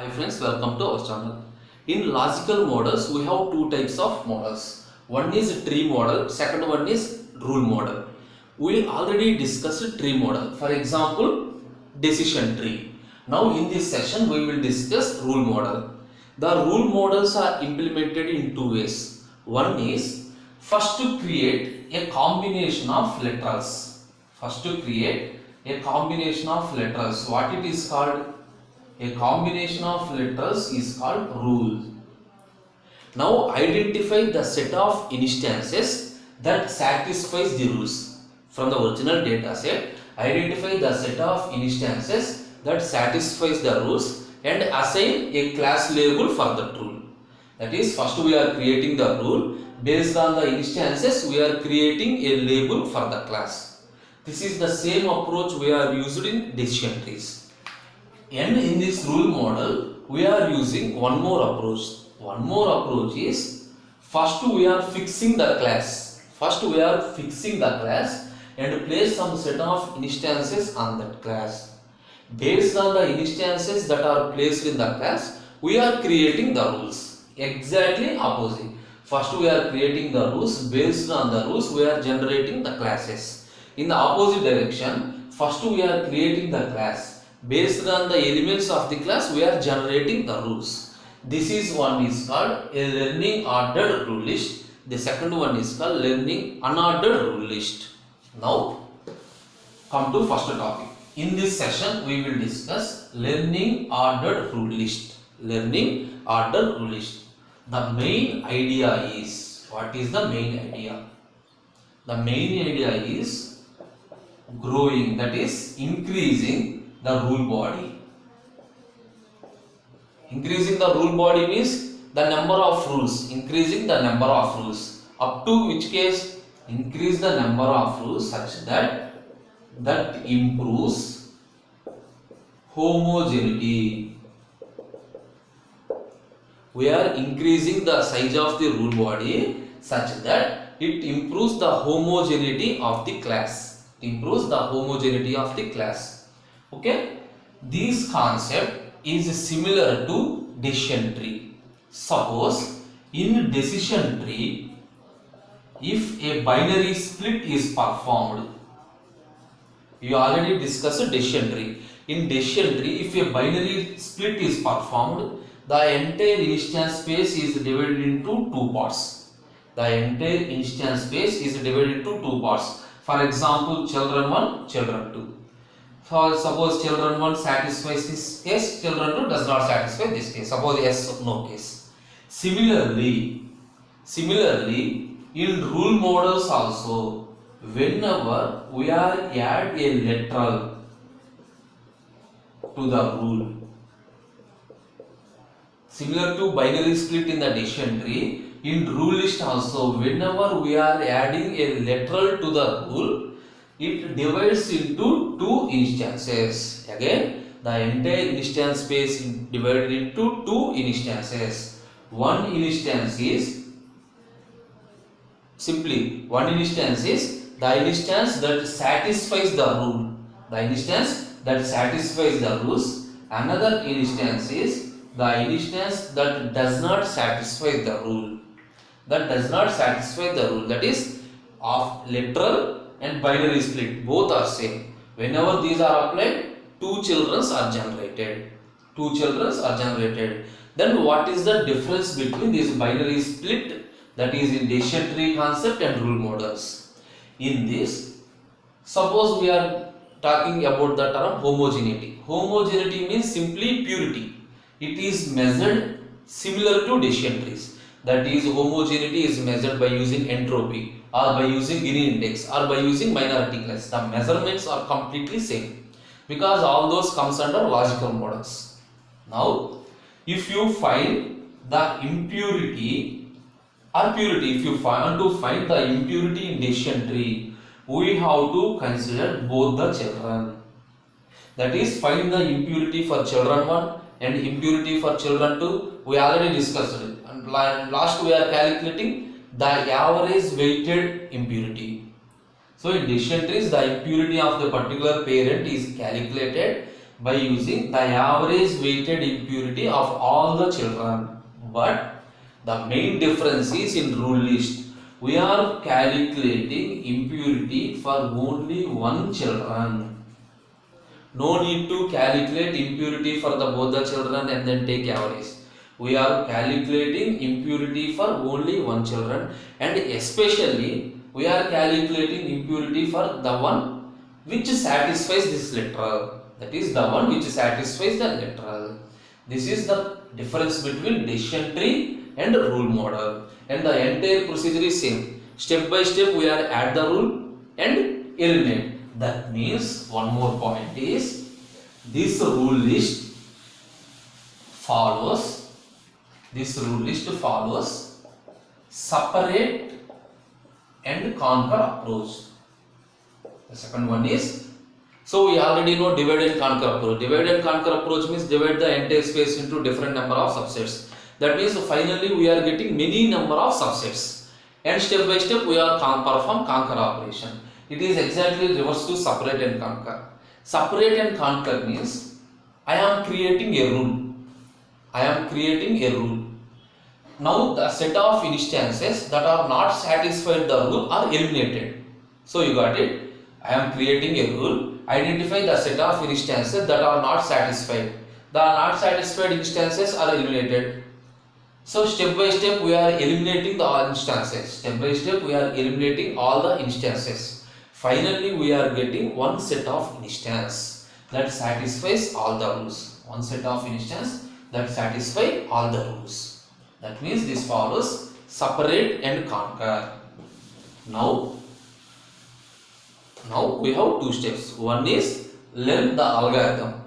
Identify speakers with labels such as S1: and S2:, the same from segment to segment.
S1: Hi friends, welcome to our channel. In logical models, we have two types of models. One is tree model, second one is rule model. We already discussed tree model. For example, decision tree. Now in this session, we will discuss rule model. The rule models are implemented in two ways. One is first to create a combination of letters. First to create a combination of letters. What it is called? A combination of letters is called rule. Now identify the set of instances that satisfies the rules. From the original data set, identify the set of instances that satisfies the rules and assign a class label for that rule. That is, first we are creating the rule. Based on the instances, we are creating a label for the class. This is the same approach we are used in decision trees. And in this rule model, we are using one more approach. One more approach is, first we are fixing the class. First we are fixing the class and place some set of instances on that class. Based on the instances that are placed in the class, we are creating the rules. Exactly opposite. First we are creating the rules. Based on the rules, we are generating the classes. In the opposite direction, first we are creating the class. Based on the elements of the class, we are generating the rules. This is one is called a learning ordered rule list. The second one is called learning unordered rule list. Now, come to first topic. In this session, we will discuss learning ordered rule list. Learning ordered rule list. The main idea is, what is the main idea? The main idea is growing, that is increasing the rule body. Increasing the rule body means the number of rules. Increasing the number of rules. Up to which case? Increase the number of rules such that improves homogeneity. We are increasing the size of the rule body such that it improves the homogeneity of the class. Improves the homogeneity of the class. Okay, this concept is similar to decision tree. Suppose in decision tree, if a binary split is performed, you already discussed decision tree. In decision tree, if a binary split is performed, the entire instance space is divided into two parts. The entire instance space is divided into two parts. For example, children 1, children 2. So suppose children 1 satisfies this case, children 2 does not satisfy this case. Suppose yes, no case. Similarly, in rule models also, whenever we are add a literal to the rule, similar to binary split in the decision tree, in rule list also, whenever we are adding a literal to the rule, it divides into two instances. Again, the entire instance space is divided into two instances. One instance is simply the instance that satisfies the rule. The instance that satisfies the rules. Another instance is the instance that does not satisfy the rule. That is of literal and binary split, both are same. Whenever these are applied, two children are generated. Then what is the difference between this binary split, that is in decision tree concept, and rule models? In this, suppose we are talking about the term homogeneity. Homogeneity means simply purity. It is measured similar to decision trees. That is, homogeneity is measured by using entropy, or by using Gini index, or by using minority class. The measurements are completely same because all those comes under logical models. Now, if you find the impurity or purity, if you want to find the impurity in decision tree, we have to consider both the children. That is, find the impurity for children 1 and impurity for children 2. We already discussed it. And last we are calculating the average weighted impurity. So in decision trees, the impurity of the particular parent is calculated by using the average weighted impurity of all the children. But the main difference is in rule list. We are calculating impurity for only one children. No need to calculate impurity for the both the children and then take average. We are calculating impurity for only one children, and especially we are calculating impurity for the one which satisfies this literal. That is the one which satisfies the literal. This is the difference between decision tree and rule model, and the entire procedure is same. Step by step we are add the rule and eliminate. That means one more point is this rule list follows separate and conquer approach. The second one is, so we already know divide and conquer approach. Divide and conquer approach means divide the entire space into different number of subsets. That means finally we are getting many number of subsets, and step by step we are perform conquer operation. It is exactly reverse to separate and conquer. Separate and conquer means I am creating a rule. Now the set of instances that are not satisfied the rule are eliminated. So you got it. I am creating a rule. Identify the set of instances that are not satisfied. The not satisfied instances are eliminated. So step by step we are eliminating the instances. Step by step we are eliminating all the instances. Finally we are getting one set of instance that satisfies all the rules. One set of instance that satisfy all the rules. That means this follows separate and conquer. Now we have two steps. One is learn the algorithm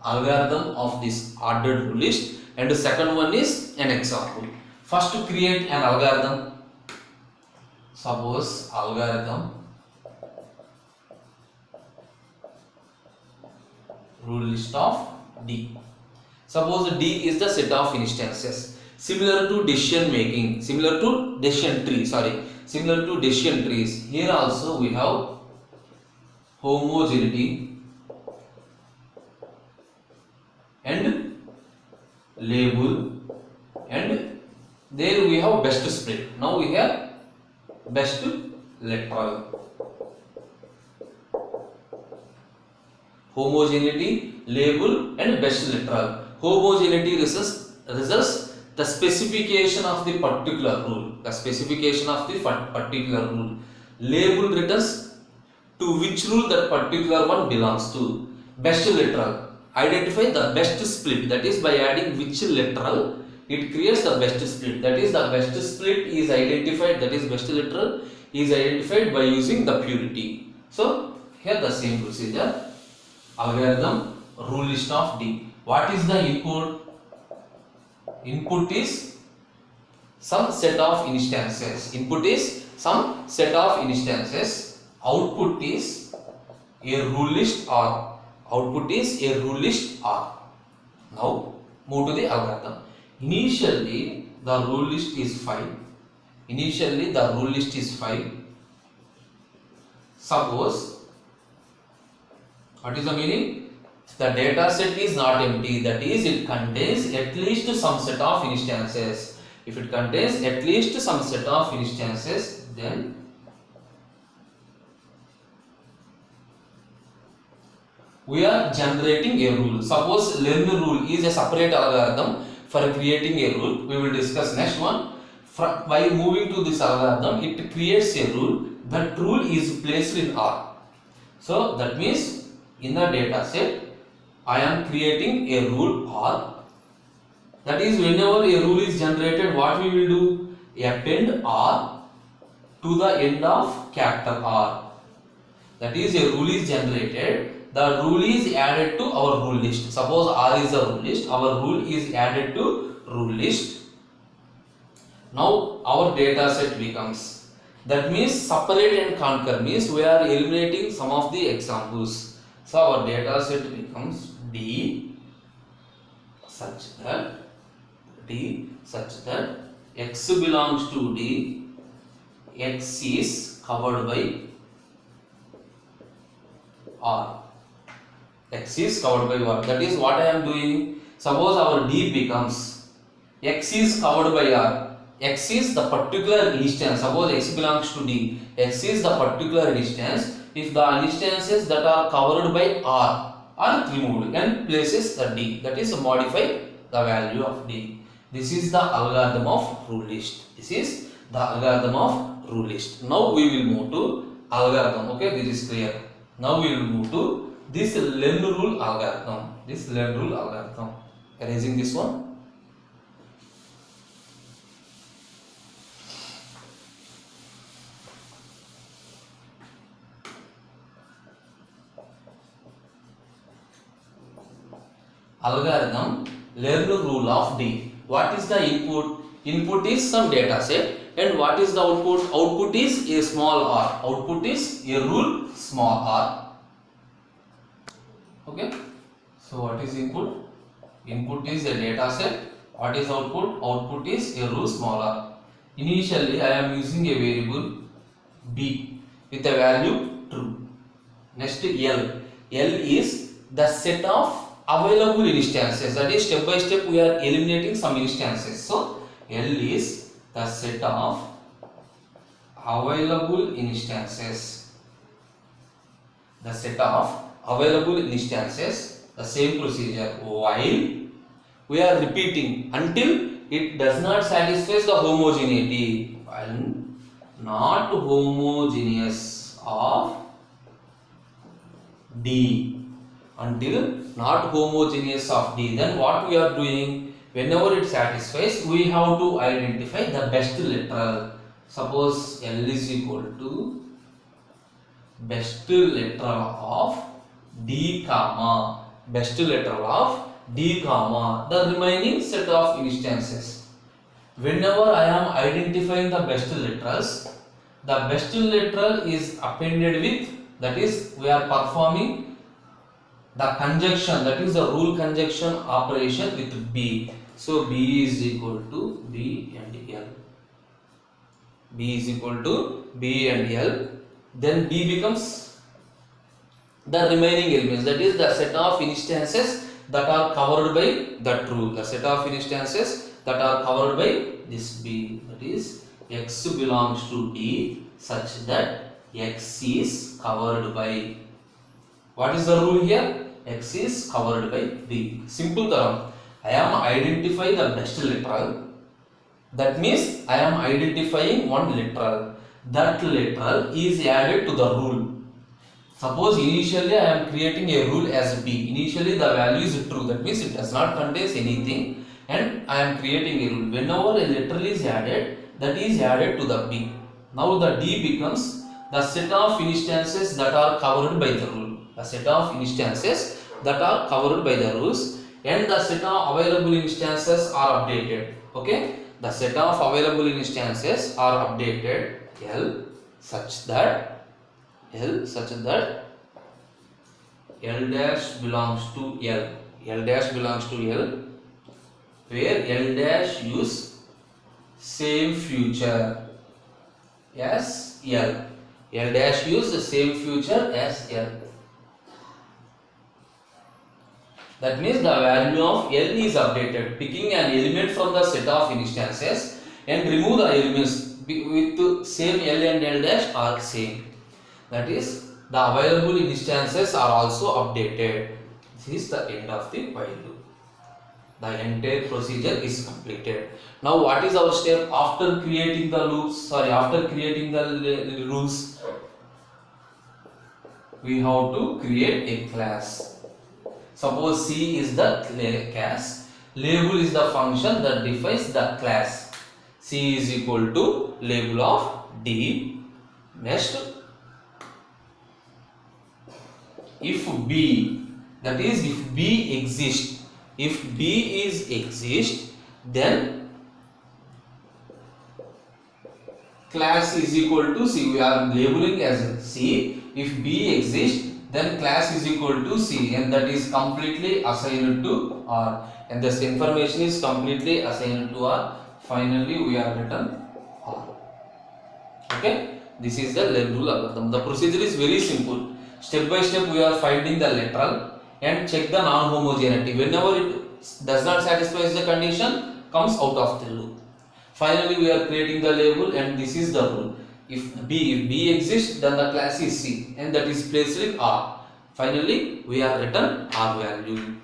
S1: of this ordered rule list, and the second one is an example. First, to create an algorithm. Suppose algorithm rule list of D. Suppose D is the set of instances. Similar to decision making, similar to decision trees. Here also we have homogeneity and label, and there we have best split. Now we have best literal. Homogeneity, label, and best literal. Homogeneity results the specification of the particular rule. Label returns to which rule that particular one belongs to. Best literal identify the best split. That is, by adding which literal it creates the best split. That is, the best split is identified. That is, best literal is identified by using the purity. So here the same procedure. Algorithm rule list of D. What is the input? Input is some set of instances. Output is a rule list R. Now move to the algorithm. Initially the rule list is 5. Suppose, what is the meaning? The data set is not empty. That is, it contains at least some set of instances. If it contains at least some set of instances, then we are generating a rule. Suppose learn rule is a separate algorithm for creating a rule. We will discuss next one. By moving to this algorithm, it creates a rule. That rule is placed in R. So that means in the data set, I am creating a rule R. That is, whenever a rule is generated, what we will do? Append R to the end of capital R. That is, a rule is generated, the rule is added to our rule list. Suppose R is a rule list, our rule is added to rule list. Now our data set becomes, that means separate and conquer means we are eliminating some of the examples. So our data set becomes D such that X belongs to D, X is covered by R. X is covered by what? That is what I am doing. Suppose our D becomes X is covered by R. X is the particular instance. Suppose X belongs to D. X is the particular instance. If the instances that are covered by R are removed and places the D, that is modify the value of D. This is the algorithm of rule list. This is the algorithm of rule list. Now we will move to algorithm. Okay, this is clear. Now we will move to this len rule algorithm. This len rule algorithm. Erasing this one. Algorithm learn rule of D. What is the input? Input is some data set, and what is the output? Output is a small r. Output is a rule small r. Okay. So what is input? Input is a data set. What is output? Output is a rule small r. Initially I am using a variable b with a value true. Next L. L is the set of available instances, that is step by step we are eliminating some instances. So L is the set of available instances. The set of available instances, the same procedure, while we are repeating until it does not satisfy the homogeneity, while not homogeneous of D, until not homogeneous of D. Then what we are doing, whenever it satisfies, we have to identify the best literal. Suppose L is equal to best literal of D comma best literal of D comma the remaining set of instances. Whenever I am identifying the best literals, the best literal is appended with, that is we are performing the conjunction, that is the rule conjunction operation with B. So B is equal to B and L. B is equal to B and L. Then B becomes the remaining elements, that is the set of instances that are covered by that rule. The set of instances that are covered by this B, that is X belongs to D such that X is covered by, what is the rule here? X is covered by D. Simple term. I am identifying the best literal. That means I am identifying one literal. That literal is added to the rule. Suppose initially I am creating a rule as B. Initially the value is true. That means it does not contain anything, and I am creating a rule. Whenever a literal is added, that is added to the B. Now the D becomes the set of instances that are covered by the rule. The set of instances that are covered by the rules, and the set of available instances are updated. Okay, the set of available instances are updated L such that L dash belongs to L. L dash belongs to L, where L dash use same future as L. L dash use the same future as L. That means the value of L is updated, picking an element from the set of instances and remove the elements with same L and L dash are same. That is the available instances are also updated. This is the end of the while loop. The entire procedure is completed. Now what is our step after creating the loops? After creating the rules, we have to create a class. Suppose C is the class, label is the function that defines the class. C is equal to label of D. Next, if B, that is if B exists, if B is exist, then class is equal to C. We are labeling as C. If B exists, then class is equal to C, and that is completely assigned to R, and this information is completely assigned to R. Finally we are written R. Okay, this is the len rule algorithm. The procedure is very simple. Step by step we are finding the literal, and check the non-homogeneity. Whenever it does not satisfy the condition, comes out of the loop. Finally, we are creating the label, and this is the rule. If B exists, then the class is C, and that is placed with R. Finally, we are written R value.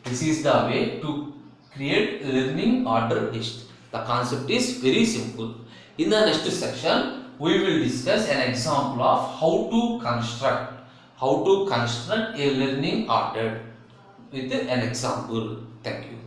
S1: This is the way to create learning order list. The concept is very simple. In the next section, we will discuss an example of how to construct a learning order with an example. Thank you.